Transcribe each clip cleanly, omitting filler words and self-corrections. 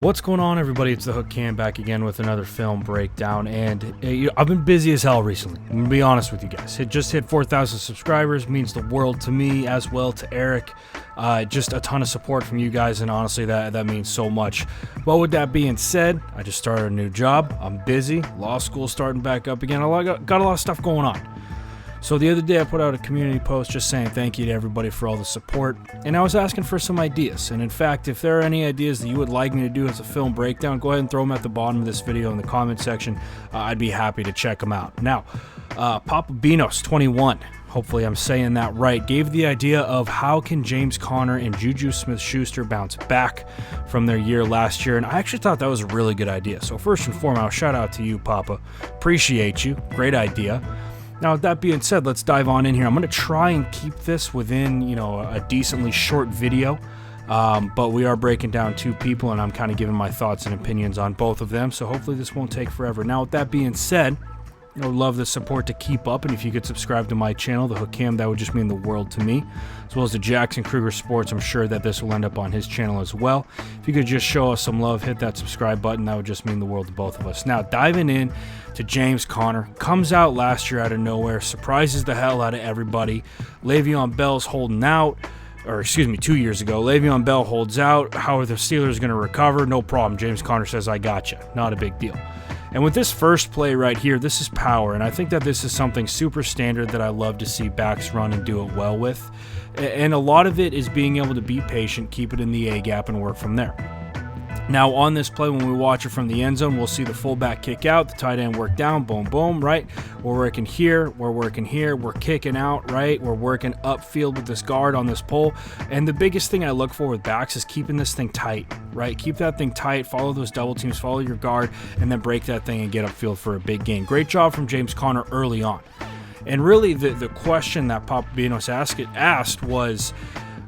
What's going on, everybody? It's the Hook Cam back again with another film breakdown, and I've been busy as hell recently. I'm gonna be honest with you guys. It just hit 4,000 subscribers, means the world to me as well to Eric. Just a ton of support from you guys, and honestly, that means so much. Well, with that being said, I just started a new job. I'm busy. Law school starting back up again. I got a lot of stuff going on. So the other day I put out a community post just saying thank you to everybody for all the support, and I was asking for some ideas. And in fact, if there are any ideas that you would like me to do as a film breakdown, go ahead and throw them at the bottom of this video in the comment section. I'd be happy to check them out. Now, Papa Beanos 21, hopefully I'm saying that right, gave the idea of how can James Connor and Juju Smith-Schuster bounce back from their year last year, and I actually thought that was a really good idea. So first and foremost, shout out to you, Papa. Appreciate you. Great idea. Now, with that being said, let's dive on in here. I'm going to try and keep this within, a decently short video, but we are breaking down two people, and I'm kind of giving my thoughts and opinions on both of them, so hopefully this won't take forever. Now, with that being said, I would love the support to keep up, and if you could subscribe to my channel, The Hook Cam, that would just mean the world to me, as well as the Jackson Kruger Sports. I'm sure that this will end up on his channel as well. If you could just show us some love, hit that subscribe button, that would just mean the world to both of us. Now, diving in to James Connor, comes out last year out of nowhere, surprises the hell out of everybody. Le'Veon Bell's holding out. Or excuse me, 2 years ago, Le'Veon Bell holds out. How are the Steelers going to recover? No problem. James Conner says, I got you. Not a big deal. And with this first play right here, this is power, and I think that this is something super standard that I love to see backs run and do it well with. And a lot of it is being able to be patient, keep it in the A gap, and work from there. Now, on this play, when we watch it from the end zone, we'll see the fullback kick out, the tight end work down, boom, boom, right? We're working here, we're kicking out, right? We're working upfield with this guard on this pole. And the biggest thing I look for with backs is keeping this thing tight, right? Keep that thing tight, follow those double teams, follow your guard, and then break that thing and get upfield for a big gain. Great job from James Conner early on. And really, the question that Papa Beanos asked was,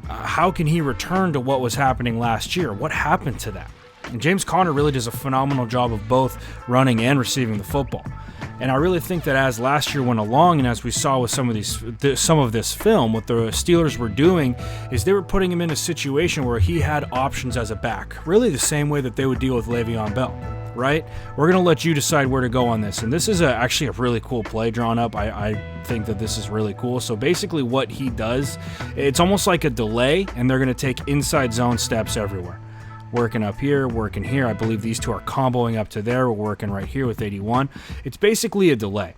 how can he return to what was happening last year? What happened to that? And James Conner really does a phenomenal job of both running and receiving the football. And I really think that as last year went along, and as we saw with some of this film, what the Steelers were doing is they were putting him in a situation where he had options as a back, really the same way that they would deal with Le'Veon Bell, right? We're going to let you decide where to go on this. And this is actually a really cool play drawn up. I think that this is really cool. So basically what he does, it's almost like a delay, and they're going to take inside zone steps everywhere. Working up here, working here. I believe these two are comboing up to there. We're working right here with 81. It's basically a delay,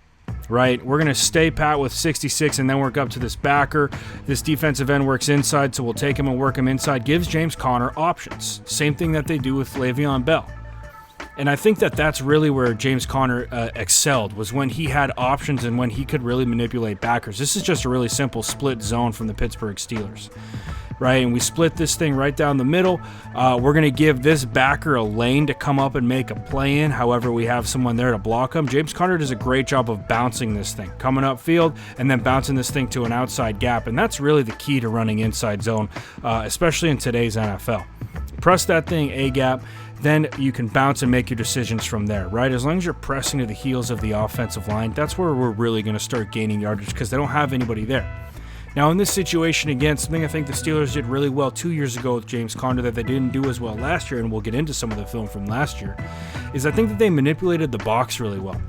right? We're going to stay pat with 66 and then work up to this backer. This defensive end works inside, so we'll take him and work him inside. Gives James Conner options. Same thing that they do with Le'Veon Bell. And I think that that's really where James Conner excelled, was when he had options and when he could really manipulate backers. This is just a really simple split zone from the Pittsburgh Steelers. Right, and we split this thing right down the middle. We're going to give this backer a lane to come up and make a play in. However, we have someone there to block him. James Conner does a great job of bouncing this thing, coming up field, and then bouncing this thing to an outside gap. And that's really the key to running inside zone, especially in today's NFL. Press that thing A gap, then you can bounce and make your decisions from there, right? As long as you're pressing to the heels of the offensive line, that's where we're really going to start gaining yardage because they don't have anybody there. Now, in this situation, again, something I think the Steelers did really well 2 years ago with James Conner that they didn't do as well last year, and we'll get into some of the film from last year, is I think that they manipulated the box really well.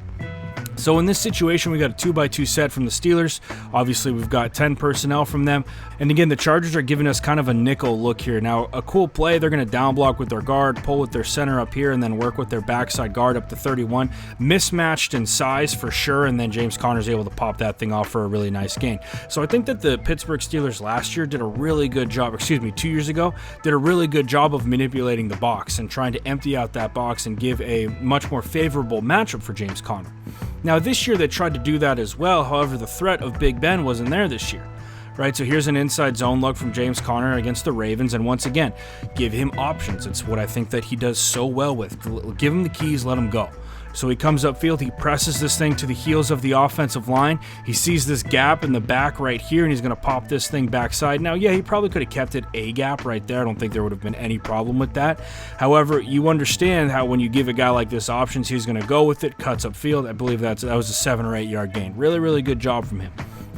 So in this situation, we got a 2x2 set from the Steelers. Obviously, we've got 10 personnel from them. And again, the Chargers are giving us kind of a nickel look here. Now, a cool play, they're going to down block with their guard, pull with their center up here, and then work with their backside guard up to 31. Mismatched in size for sure, and then James Conner's able to pop that thing off for a really nice gain. So I think that the Pittsburgh Steelers last year did a really good job, 2 years ago, did a really good job of manipulating the box and trying to empty out that box and give a much more favorable matchup for James Conner. Now, this year they tried to do that as well. However, the threat of Big Ben wasn't there this year, right? So here's an inside zone look from James Conner against the Ravens. And once again, give him options. It's what I think that he does so well with. Give him the keys, let him go. So he comes upfield, he presses this thing to the heels of the offensive line. He sees this gap in the back right here, and he's going to pop this thing backside. Now, yeah, he probably could have kept it a gap right there. I don't think there would have been any problem with that. However, you understand how when you give a guy like this options, he's going to go with it, cuts upfield. I believe that was a 7 or 8 yard gain. Really, really good job from him.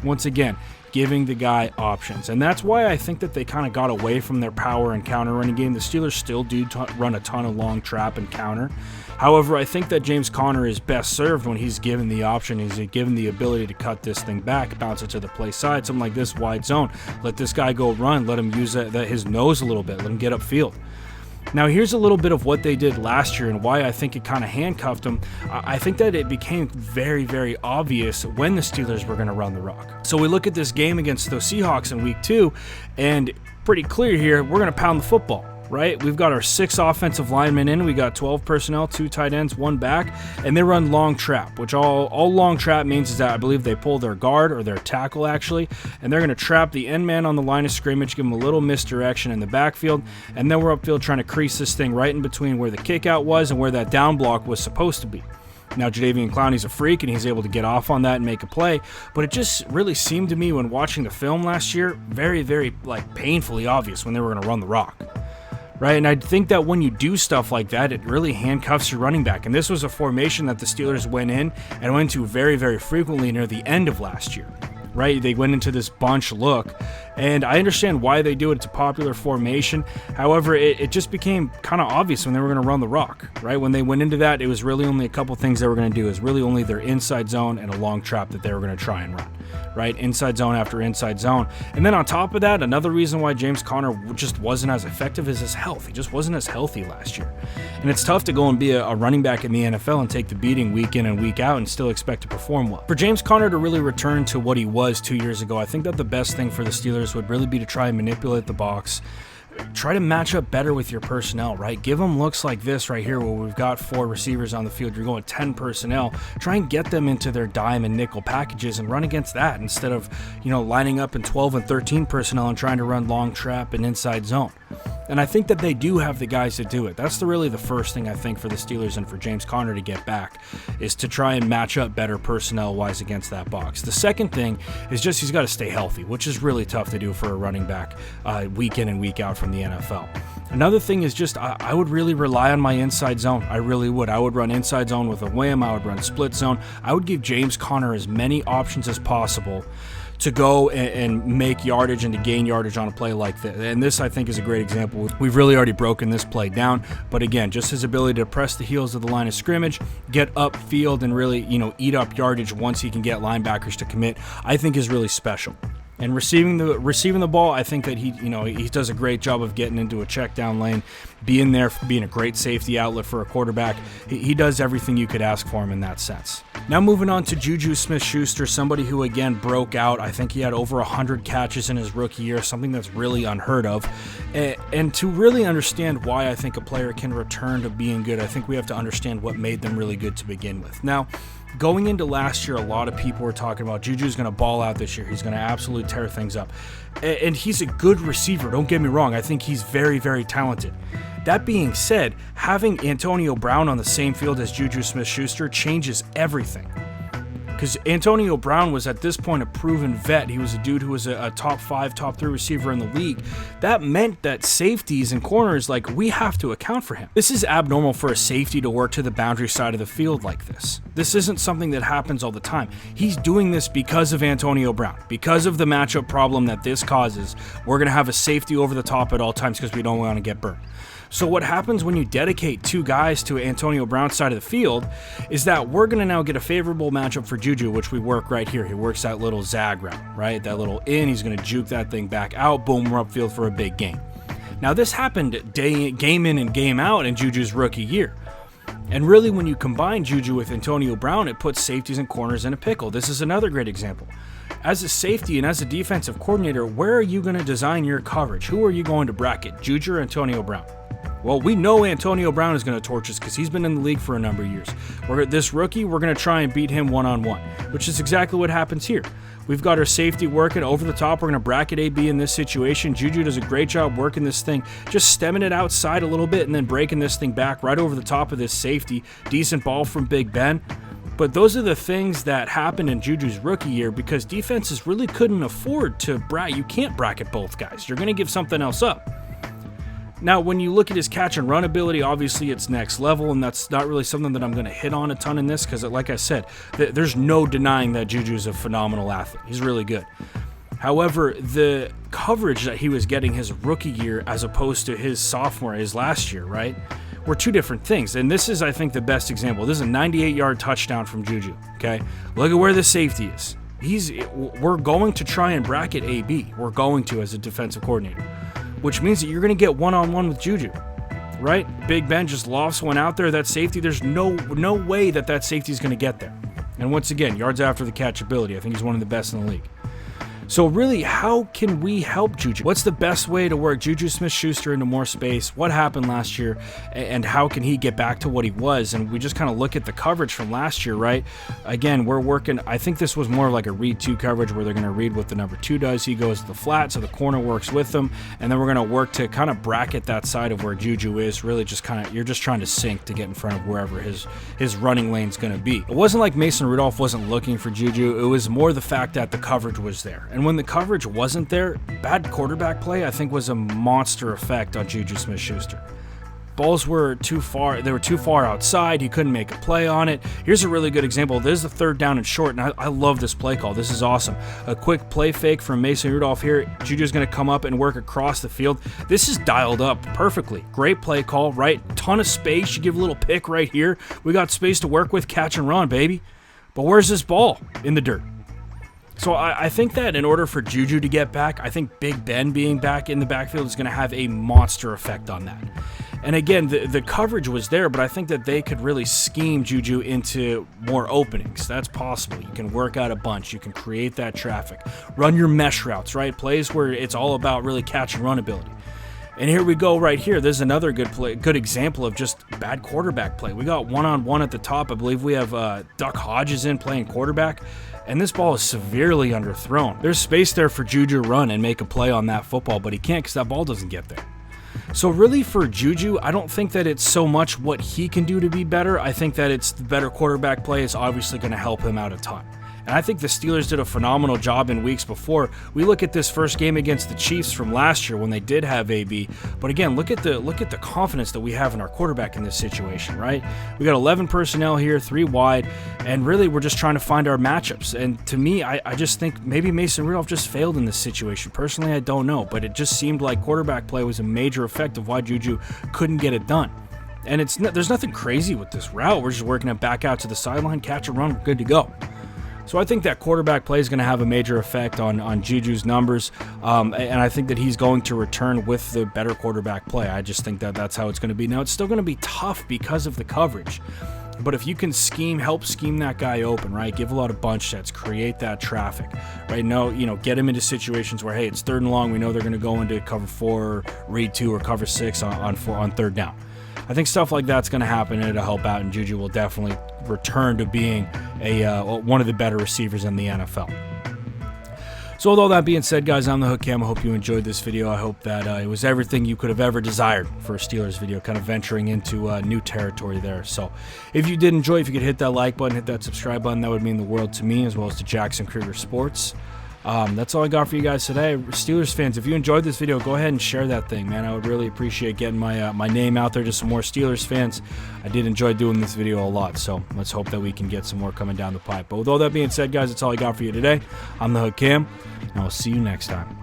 Once again, giving the guy options. And that's why I think that they kind of got away from their power and counter running game. The Steelers still do run a ton of long trap and counter. However, I think that James Conner is best served when he's given the option. He's given the ability to cut this thing back, bounce it to the play side, something like this, wide zone. Let this guy go run. Let him use his nose a little bit. Let him get upfield. Now, here's a little bit of what they did last year and why I think it kind of handcuffed them. I think that it became very, very obvious when the Steelers were going to run the rock. So we look at this game against those Seahawks in week 2, and pretty clear here, we're going to pound the football. Right? We've got our 6 offensive linemen in. We got 12 personnel, 2 tight ends, 1 back, and they run long trap, which all long trap means is that I believe they pull their guard or their tackle actually, and they're going to trap the end man on the line of scrimmage, give them a little misdirection in the backfield, and then we're upfield trying to crease this thing right in between where the kick out was and where that down block was supposed to be. Now, Jadeveon Clowney's a freak, and he's able to get off on that and make a play, but it just really seemed to me when watching the film last year very, very painfully obvious when they were going to run the rock. Right, and I think that when you do stuff like that, it really handcuffs your running back. And this was a formation that the Steelers went in and went to very, very frequently near the end of last year. Right, they went into this bunch look, and I understand why they do it. It's a popular formation. However, it just became kind of obvious when they were going to run the rock. Right, when they went into that, it was really only a couple things they were going to do. It was really only their inside zone and a long trap that they were going to try and run. Right, inside zone after inside zone. And then on top of that, another reason why James Conner just wasn't as effective is his health. He just wasn't as healthy last year. And it's tough to go and be a running back in the NFL and take the beating week in and week out and still expect to perform well. For James Conner to really return to what he was 2 years ago, I think that the best thing for the Steelers would really be to try and manipulate the box. Try to match up better with your personnel, right? Give them looks like this right here where we've got 4 receivers on the field. You're going 10 personnel. Try and get them into their dime and nickel packages and run against that instead of, lining up in 12 and 13 personnel and trying to run long trap and inside zone. And I think that they do have the guys to do it. That's really the first thing I think for the Steelers and for James Conner to get back is to try and match up better personnel-wise against that box. The second thing is just he's got to stay healthy, which is really tough to do for a running back week in and week out from the NFL. Another thing is just I would really rely on my inside zone. I really would. I would run inside zone with a wham. I would run split zone. I would give James Conner as many options as possible to go and make yardage and to gain yardage on a play like this. And this, I think, is a great example. We've really already broken this play down. But again, just his ability to press the heels of the line of scrimmage, get upfield and really, eat up yardage once he can get linebackers to commit, I think is really special. And receiving the ball, I think that he does a great job of getting into a check down lane, being there, being a great safety outlet for a quarterback. He does everything you could ask for him in that sense. Now moving on to Juju Smith-Schuster, somebody who again broke out. I think he had over 100 catches in his rookie year, something that's really unheard of. And to really understand why I think a player can return to being good, I think we have to understand what made them really good to begin with. Now, going into last year, a lot of people were talking about Juju's going to ball out this year. He's going to absolutely tear things up. And he's a good receiver. Don't get me wrong. I think he's very, very talented. That being said, having Antonio Brown on the same field as Juju Smith-Schuster changes everything. Because Antonio Brown was at this point a proven vet. He was a dude who was a top 5, top 3 receiver in the league. That meant that safeties and corners, we have to account for him. This is abnormal for a safety to work to the boundary side of the field like this. This isn't something that happens all the time. He's doing this because of Antonio Brown. Because of the matchup problem that this causes, we're going to have a safety over the top at all times because we don't want to get burned. So what happens when you dedicate 2 guys to Antonio Brown's side of the field is that we're going to now get a favorable matchup for Juju, which we work right here. He works that little zag route, right? That little in, he's going to juke that thing back out, boom, we're upfield for a big gain. Now this happened game in and game out in Juju's rookie year. And really when you combine Juju with Antonio Brown, it puts safeties and corners in a pickle. This is another great example. As a safety and as a defensive coordinator, where are you going to design your coverage? Who are you going to bracket, Juju or Antonio Brown? Well, we know Antonio Brown is going to torch us because he's been in the league for a number of years. This rookie, we're going to try and beat him one-on-one, which is exactly what happens here. We've got our safety working over the top. We're going to bracket AB in this situation. Juju does a great job working this thing, just stemming it outside a little bit and then breaking this thing back right over the top of this safety. Decent ball from Big Ben. But those are the things that happened in Juju's rookie year because defenses really couldn't afford to bracket. You can't bracket both guys. You're going to give something else up. Now, when you look at his catch and run ability, obviously it's next level, and that's not really something that I'm going to hit on a ton in this because, like I said, there's no denying that Juju's a phenomenal athlete. He's really good. However, the coverage that he was getting his rookie year as opposed to his sophomore, his last year, right, were two different things. And this is, I think, the best example. This is a 98-yard touchdown from Juju, okay? Look at where the safety is. We're going to try and bracket AB. We're going to, as a defensive coordinator, which means that you're going to get one-on-one with Juju, right? Big Ben just lofts one out there. That safety, there's no way that safety is going to get there. And once again, yards after the catch ability. I think he's one of the best in the league. So really, how can we help Juju? What's the best way to work Juju Smith-Schuster into more space? What happened last year, and how can he get back to what he was? And we just kind of look at the coverage from last year, right? Again, we're working, I think this was more like a read 2 coverage where they're going to read what the number 2 does. He goes to the flat, so the corner works with them, and then we're going to work to kind of bracket that side of where Juju is. Really just kind of, you're just trying to sink to get in front of wherever his running lane's going to be. It wasn't like Mason Rudolph wasn't looking for Juju. It was more the fact that the coverage was there. And when the coverage wasn't there, bad quarterback play, I think, was a monster effect on Juju Smith-Schuster. Balls were too far. They were too far outside. He couldn't make a play on it. Here's a really good example. This is the 3rd down and short, and I love this play call. This is awesome. A quick play fake from Mason Rudolph here. Juju's going to come up and work across the field. This is dialed up perfectly. Great play call, right? Ton of space. You give a little pick right here. We got space to work with. Catch and run, baby. But where's this ball? In the dirt. So I think that in order for Juju to get back, I think Big Ben being back in the backfield is going to have a monster effect on that. And again, the coverage was there, but I think that they could really scheme Juju into more openings. That's possible. You can work out a bunch. You can create that traffic. Run your mesh routes, right? Plays where it's all about really catch and run ability. And here we go right here. There's another good example of just bad quarterback play. We got one-on-one at the top. I believe we have Duck Hodges in playing quarterback. And this ball is severely underthrown. There's space there for Juju to run and make a play on that football, but he can't because that ball doesn't get there. So really for Juju, I don't think that it's so much what he can do to be better. I think that it's the better quarterback play is obviously going to help him out a ton. And I think the Steelers did a phenomenal job in weeks before. We look at this first game against the Chiefs from last year when they did have AB. But again, look at the confidence that we have in our quarterback in this situation, right? We got 11 personnel here, 3 wide, and really we're just trying to find our matchups. And to me, I just think maybe Mason Rudolph just failed in this situation. Personally, I don't know, but it just seemed like quarterback play was a major effect of why Juju couldn't get it done. And there's nothing crazy with this route. We're just working it back out to the sideline, catch a run, we're good to go. So I think that quarterback play is going to have a major effect on Juju's numbers, and I think that he's going to return with the better quarterback play. I just think that that's how it's going to be. Now, it's still going to be tough because of the coverage, but if you can help scheme that guy open, right? Give a lot of bunch sets, create that traffic, right? Get him into situations where, hey, it's 3rd and long. We know they're going to go into cover 4, read 2, or cover 6 on 3rd down. I think stuff like that's going to happen, and it'll help out, and Juju will definitely return to being one of the better receivers in the NFL. So with all that being said, guys, I'm the Hook Cam. I hope you enjoyed this video. I hope that it was everything you could have ever desired for a Steelers video, kind of venturing into new territory there. So if you did enjoy, if you could hit that like button, hit that subscribe button, that would mean the world to me as well as to Jackson Krieger Sports. That's all I got for you guys today. Steelers fans, if you enjoyed this video, go ahead and share that thing, man. I would really appreciate getting my name out there to some more Steelers fans. I did enjoy doing this video a lot, so let's hope that we can get some more coming down the pipe. But with all that being said, guys, that's all I got for you today. I'm the Hook Cam, and I'll see you next time.